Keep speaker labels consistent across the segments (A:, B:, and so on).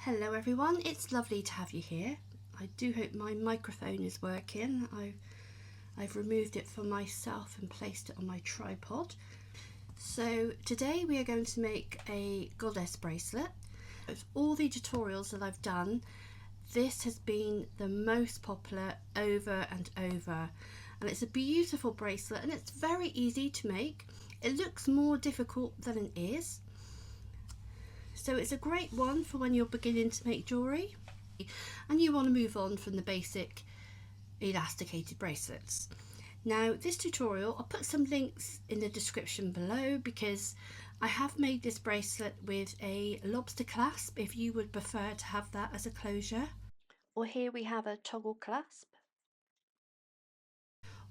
A: Hello everyone, it's lovely to have you here. I do hope my microphone is working. I've removed it for myself and placed it on my tripod. So today we are going to make a goddess bracelet. Of all the tutorials that I've done, this has been the most popular over and over. And it's a beautiful bracelet and it's very easy to make. It looks more difficult than it is. So it's a great one for when you're beginning to make jewellery and you want to move on from the basic elasticated bracelets. Now this tutorial, I'll put some links in the description below because I have made this bracelet with a lobster clasp if you would prefer to have that as a closure. Or here we have a toggle clasp.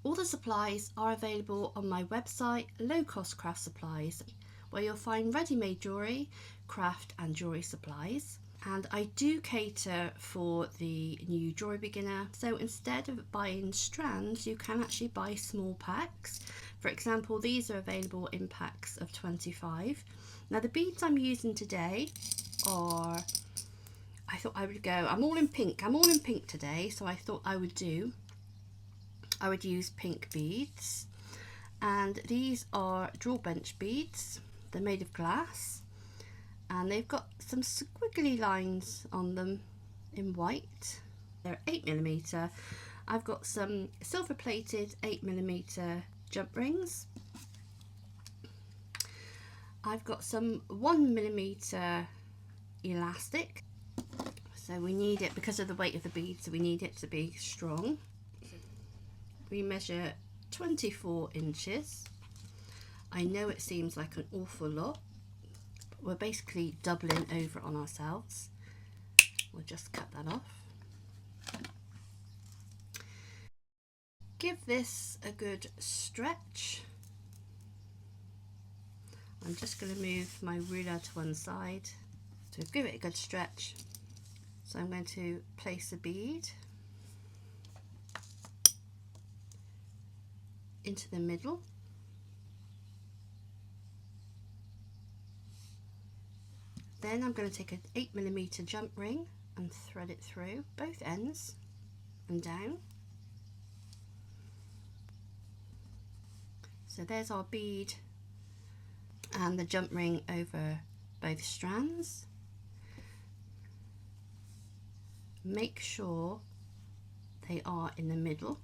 A: All the supplies are available on my website, Low Cost Craft Supplies, where you'll find ready-made jewellery, craft and jewellery supplies. And I do cater for the new jewellery beginner. So instead of buying strands, you can actually buy small packs. For example, these are available in packs of 25. Now the beads I'm using today are, I thought I would go, I'm all in pink today, so I thought I would use pink beads. And these are drawbench beads. They're made of glass and they've got some squiggly lines on them in white. They're 8mm. I've got some silver plated 8mm jump rings. I've got some 1mm elastic. So we need it, because of the weight of the beads, we need it to be strong. We measure 24 inches. I know it seems like an awful lot, but we're basically doubling over on ourselves. We'll just cut that off. Give this a good stretch. I'm just going to move my ruler to one side to give it a good stretch. So I'm going to place a bead into the middle. Then I'm going to take an 8mm jump ring and thread it through both ends and down. So there's our bead and the jump ring over both strands. Make sure they are in the middle.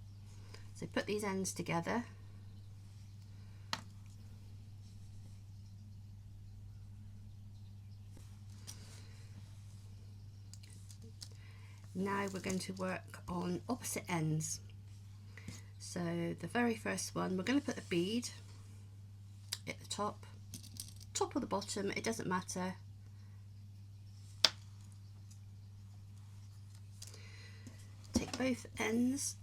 A: So put these ends together. Now we're going to work on opposite ends. So the very first one, we're going to put a bead at the top or the bottom, it doesn't matter. Take both ends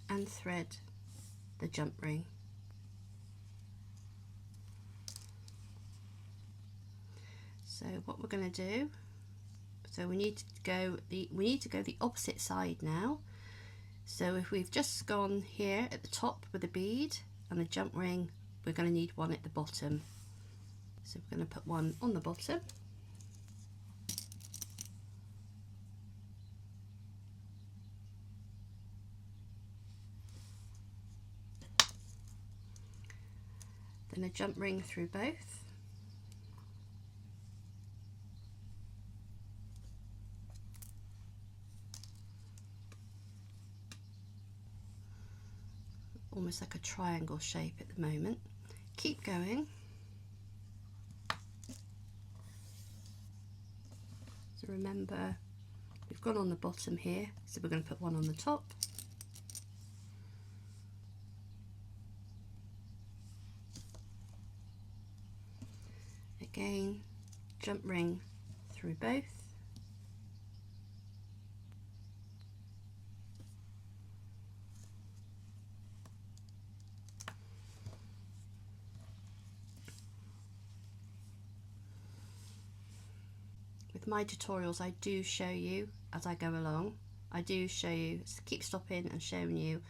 A: and thread the jump ring. So what we're going to do, so we need to go the opposite side now. So if we've just gone here at the top with a bead and the jump ring, we're going to need one at the bottom. So we're going to put one on the bottom. Then a jump ring through both. Almost like a triangle shape at the moment. Keep going. So remember, we've gone on the bottom here, so we're going to put one on the top. Again, jump ring through both. With my tutorials, I do show you as I go along. I do show you, keep stopping and showing you.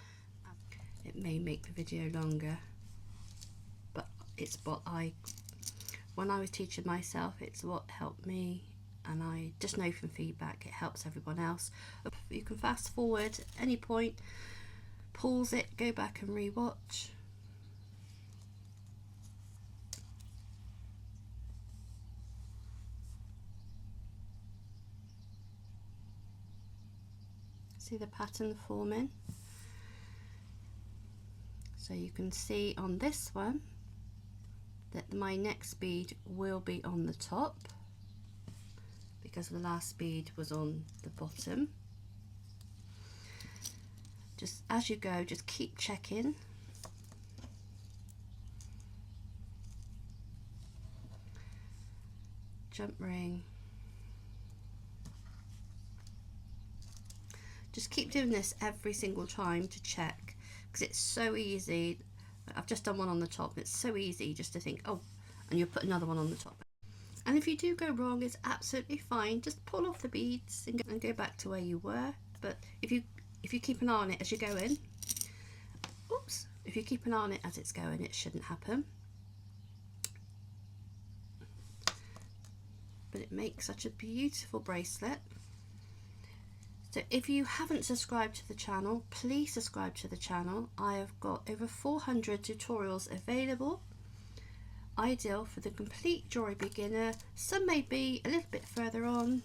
A: It may make the video longer, but it's what I when I was teaching myself, it's what helped me, and I just know from feedback it helps everyone else. You can fast forward at any point, pause it, go back and re-watch. See the pattern forming? So you can see on this one that my next bead will be on the top because the last bead was on the bottom. Just as you go, just keep checking. Jump ring. Just keep doing this every single time to check, because it's so easy. I've just done one on the top. It's so easy just to think, oh, and you'll put another one on the top. And if you do go wrong, it's absolutely fine. Just pull off the beads and go back to where you were. But if you keep an eye on it as you go in, oops, if you keep an eye on it as it's going, it shouldn't happen. But it makes such a beautiful bracelet. So if you haven't subscribed to the channel, please subscribe to the channel. I have got over 400 tutorials available, ideal for the complete jewellery beginner. Some may be a little bit further on,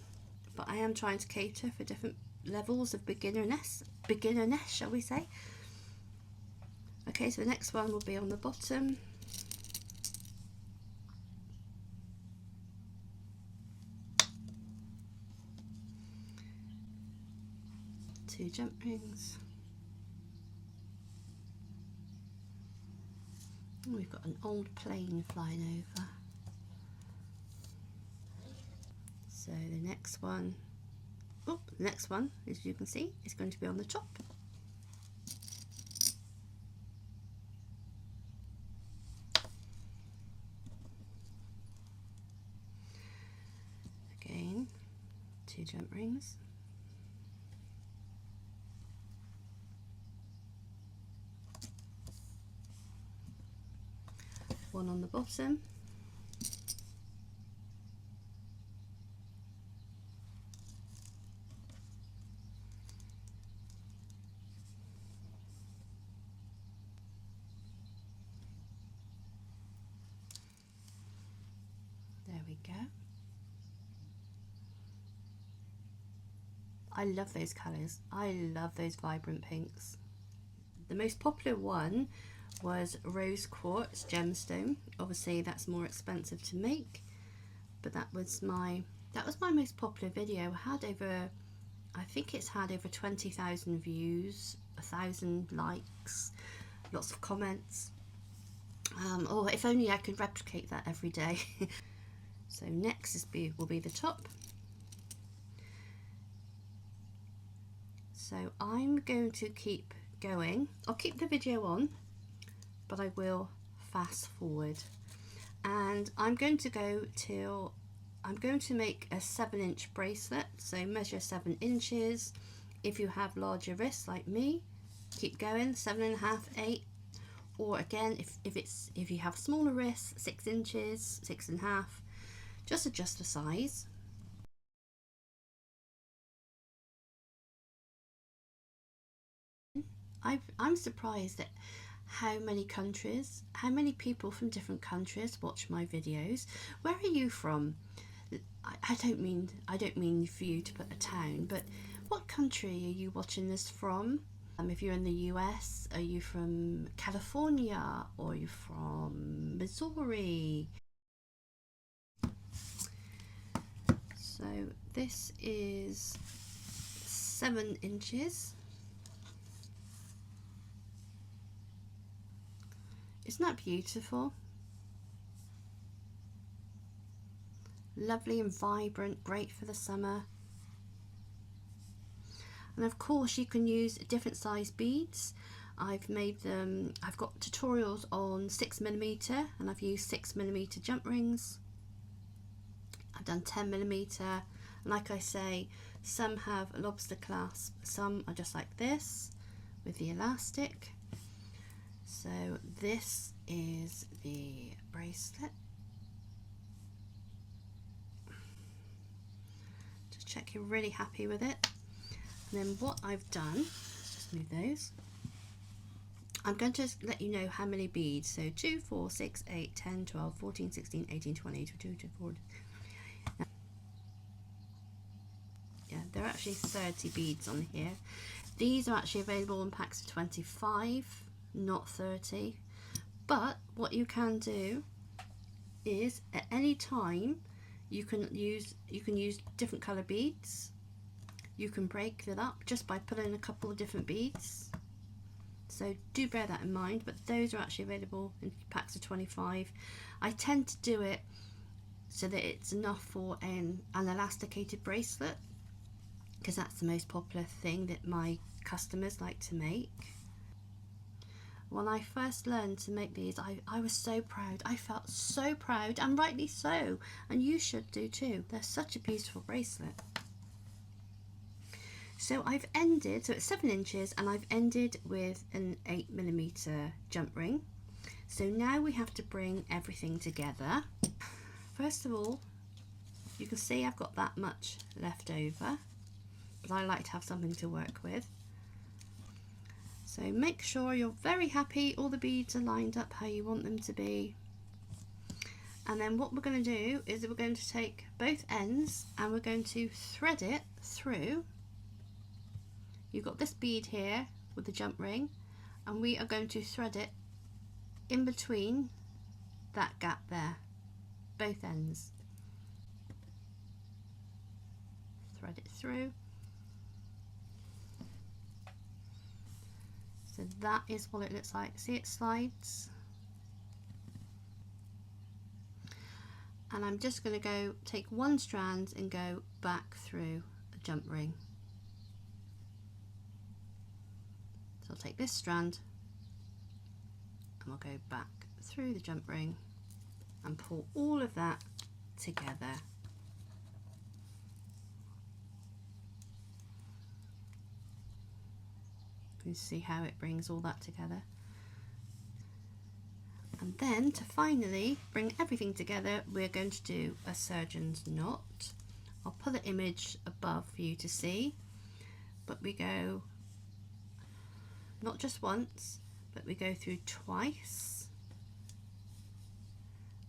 A: but I am trying to cater for different levels of beginnerness, shall we say. Okay, so the next one will be on the bottom. Two jump rings. Oh, we've got an old plane flying over. So the next one, oh, the next one, as you can see, is going to be on the top. Again, two jump rings. One on the bottom. There we go. I love those colours. I love those vibrant pinks. The most popular one was rose quartz gemstone. Obviously that's more expensive to make, but that was my most popular video. Had over, I think it's had over 20,000 views, 1,000 likes, lots of comments. Oh, if only I could replicate that every day. So next will be the top. So I'm going to keep going. I'll keep the video on, but I will fast forward, and I'm going to go till I'm going to make a 7-inch bracelet. So measure 7 inches. If you have larger wrists like me, keep going, 7.5, 8, or again if you have smaller wrists, 6 inches, 6.5. Just adjust the size. I'm surprised at how many people from different countries watch my videos. Where are you from? I don't mean for you to put a town, but what country are you watching this from? If you're in the US, are you from California, or are you from Missouri? So this is 7 inches. Isn't that beautiful? Lovely and vibrant, great for the summer. And of course you can use different size beads. I've made them, I've got tutorials on 6mm, and I've used 6mm jump rings. I've done 10mm, and like I say, some have a lobster clasp, some are just like this with the elastic. So this is the bracelet. check you're really happy with it. And then what I've done, let's just move those. I'm going to let you know how many beads. So 2, 4, 6, 8, 10, 12, 14, 16, 18, 20, 22, 24. Yeah, there are actually 30 beads on here. These are actually available in packs of 25, not 30. But what you can do is at any time you can use different colour beads. You can break that up just by pulling a couple of different beads. So do bear that in mind, but those are actually available in packs of 25. I tend to do it so that it's enough for an elasticated bracelet, because that's the most popular thing that my customers like to make. When I first learned to make these, I was so proud. I felt so proud, and rightly so, and you should do too. They're such a beautiful bracelet. So I've ended, so it's 7 inches, and I've ended with an 8mm jump ring. So now we have to bring everything together. First of all, you can see I've got that much left over, but I like to have something to work with. So make sure you're very happy, all the beads are lined up how you want them to be. And then what we're going to do is we're going to take both ends and we're going to thread it through. You've got this bead here with the jump ring, and we are going to thread it in between that gap there, both ends. Thread it through. So that is what it looks like. See, it slides. And I'm just going to go take one strand and go back through a jump ring. So I'll take this strand and we'll go back through the jump ring and pull all of that together. You can see how it brings all that together. And then to finally bring everything together, we're going to do a surgeon's knot. I'll put the image above for you to see, but we go not just once, but we go through twice,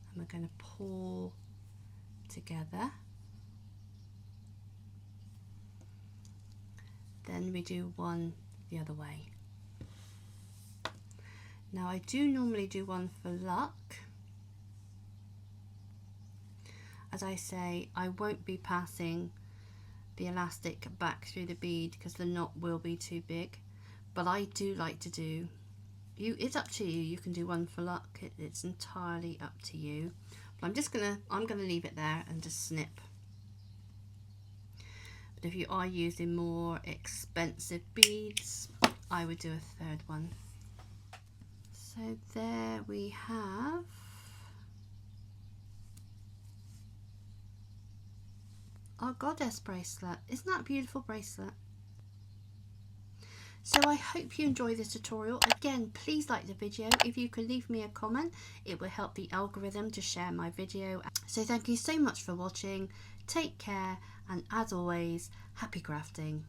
A: and we're going to pull together. Then we do one the other way. Now I do normally do one for luck. As I say, I won't be passing the elastic back through the bead because the knot will be too big, but I do like to do, it's up to you, you can do one for luck, it's entirely up to you. But I'm gonna leave it there and just snip. But if you are using more expensive beads, I would do a third one. So there we have our Goddess bracelet. Isn't that a beautiful bracelet? So I hope you enjoy this tutorial. Again, please like the video. If you could leave me a comment, it will help the algorithm to share my video. So thank you so much for watching. Take care, and as always, happy crafting.